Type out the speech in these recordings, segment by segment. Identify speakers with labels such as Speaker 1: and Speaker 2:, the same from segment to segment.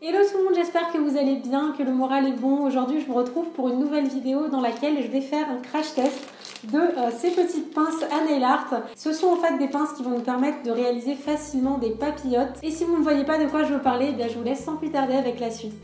Speaker 1: Hello tout le monde, j'espère que vous allez bien, que le moral est bon. Aujourd'hui je vous retrouve pour une nouvelle vidéo dans laquelle je vais faire un crash test de ces petites pinces à nail art. Ce sont en fait des pinces qui vont nous permettre de réaliser facilement des papillotes. Et si vous ne voyez pas de quoi je veux parler, eh bien je vous laisse sans plus tarder avec la suite.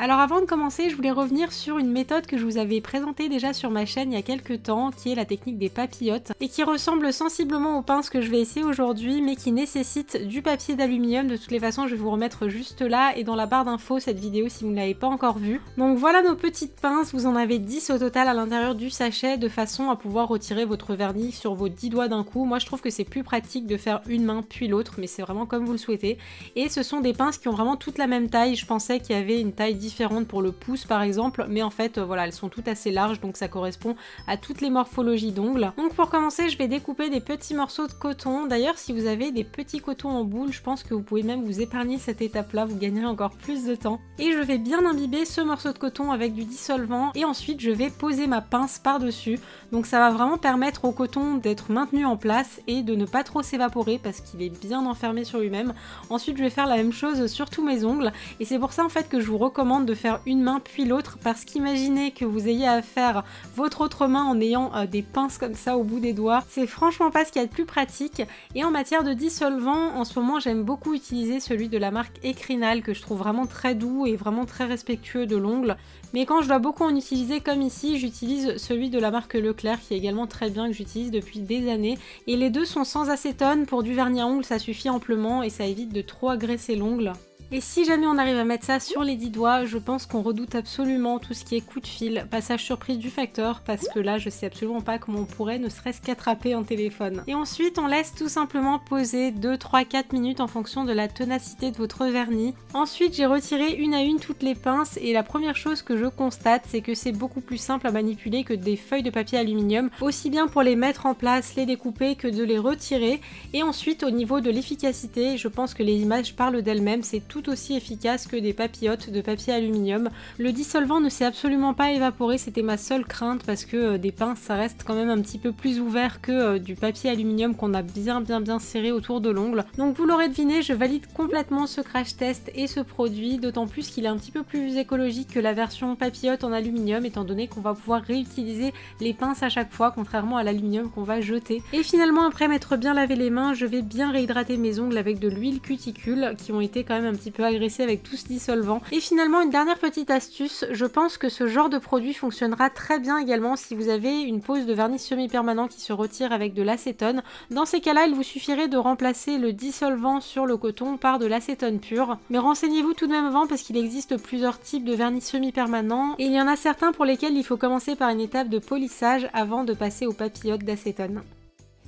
Speaker 1: Alors avant de commencer, je voulais revenir sur une méthode que je vous avais présentée déjà sur ma chaîne il y a quelques temps, qui est la technique des papillotes, et qui ressemble sensiblement aux pinces que je vais essayer aujourd'hui, mais qui nécessite du papier d'aluminium. De toutes les façons, je vais vous remettre juste là et dans la barre d'infos cette vidéo si vous ne l'avez pas encore vue. Donc voilà nos petites pinces, vous en avez 10 au total à l'intérieur du sachet, de façon à pouvoir retirer votre vernis sur vos 10 doigts d'un coup. Moi je trouve que c'est plus pratique de faire une main puis l'autre, mais c'est vraiment comme vous le souhaitez. Et ce sont des pinces qui ont vraiment toute la même taille. Je pensais qu'il y avait une taille différente pour le pouce par exemple, mais en fait voilà, elles sont toutes assez larges, donc ça correspond à toutes les morphologies d'ongles. Donc pour commencer, je vais découper des petits morceaux de coton. D'ailleurs, si vous avez des petits cotons en boule, je pense que vous pouvez même vous épargner cette étape là, vous gagnerez encore plus de temps. Et je vais bien imbiber ce morceau de coton avec du dissolvant, et ensuite je vais poser ma pince par dessus. Donc ça va vraiment permettre au coton d'être maintenu en place et de ne pas trop s'évaporer parce qu'il est bien enfermé sur lui-même. Ensuite je vais faire la même chose sur tous mes ongles, et c'est pour ça en fait que je vous recommande de faire une main puis l'autre, parce qu'imaginez que vous ayez à faire votre autre main en ayant des pinces comme ça au bout des doigts, c'est franchement pas ce qu'il y a de plus pratique. Et en matière de dissolvant, en ce moment j'aime beaucoup utiliser celui de la marque Ecrinal, que je trouve vraiment très doux et vraiment très respectueux de l'ongle. Mais quand je dois beaucoup en utiliser comme ici, j'utilise celui de la marque Leclerc qui est également très bien, que j'utilise depuis des années. Et les deux sont sans acétone, pour du vernis à ongles ça suffit amplement et ça évite de trop agresser l'ongle. Et si jamais on arrive à mettre ça sur les 10 doigts, je pense qu'on redoute absolument tout ce qui est coup de fil, passage surprise du facteur, parce que là je sais absolument pas comment on pourrait ne serait-ce qu'attraper un téléphone. Et ensuite on laisse tout simplement poser 2, 3, 4 minutes en fonction de la ténacité de votre vernis. Ensuite j'ai retiré une à une toutes les pinces, et la première chose que je constate, c'est que c'est beaucoup plus simple à manipuler que des feuilles de papier aluminium, aussi bien pour les mettre en place, les découper, que de les retirer. Et ensuite au niveau de l'efficacité, je pense que les images parlent d'elles-mêmes, c'est tout aussi efficace que des papillotes de papier aluminium. Le dissolvant ne s'est absolument pas évaporé, c'était ma seule crainte, parce que des pinces ça reste quand même un petit peu plus ouvert que du papier aluminium qu'on a bien serré autour de l'ongle. Donc vous l'aurez deviné, je valide complètement ce crash test et ce produit, d'autant plus qu'il est un petit peu plus écologique que la version papillote en aluminium, étant donné qu'on va pouvoir réutiliser les pinces à chaque fois, contrairement à l'aluminium qu'on va jeter. Et finalement, après m'être bien lavé les mains, je vais bien réhydrater mes ongles avec de l'huile cuticule, qui ont été quand même un petit peu agressé avec tout ce dissolvant. Et finalement, une dernière petite astuce, je pense que ce genre de produit fonctionnera très bien également si vous avez une pose de vernis semi-permanent qui se retire avec de l'acétone. Dans ces cas-là, il vous suffirait de remplacer le dissolvant sur le coton par de l'acétone pur. Mais renseignez-vous tout de même avant, parce qu'il existe plusieurs types de vernis semi-permanent, et il y en a certains pour lesquels il faut commencer par une étape de polissage avant de passer aux papillotes d'acétone.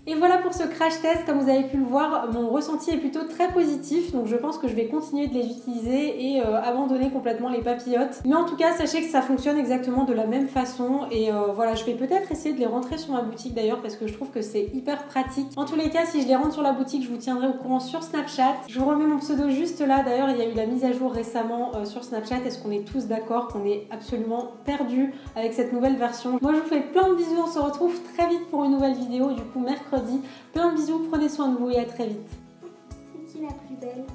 Speaker 1: Et voilà pour ce crash test. Comme vous avez pu le voir, mon ressenti est plutôt très positif, donc je pense que je vais continuer de les utiliser et abandonner complètement les papillotes. Mais en tout cas, sachez que ça fonctionne exactement de la même façon, et voilà, je vais peut-être essayer de les rentrer sur ma boutique d'ailleurs, parce que je trouve que c'est hyper pratique. En tous les cas, si je les rentre sur la boutique, je vous tiendrai au courant sur Snapchat. Je vous remets mon pseudo juste là. D'ailleurs, il y a eu la mise à jour récemment sur Snapchat. Est-ce qu'on est tous d'accord qu'on est absolument perdus avec cette nouvelle version? Moi, je vous fais plein de bisous. On se retrouve très vite pour une nouvelle vidéo, du coup mercredi. Plein de bisous, prenez soin de vous et à très vite.
Speaker 2: C'est qui la plus belle?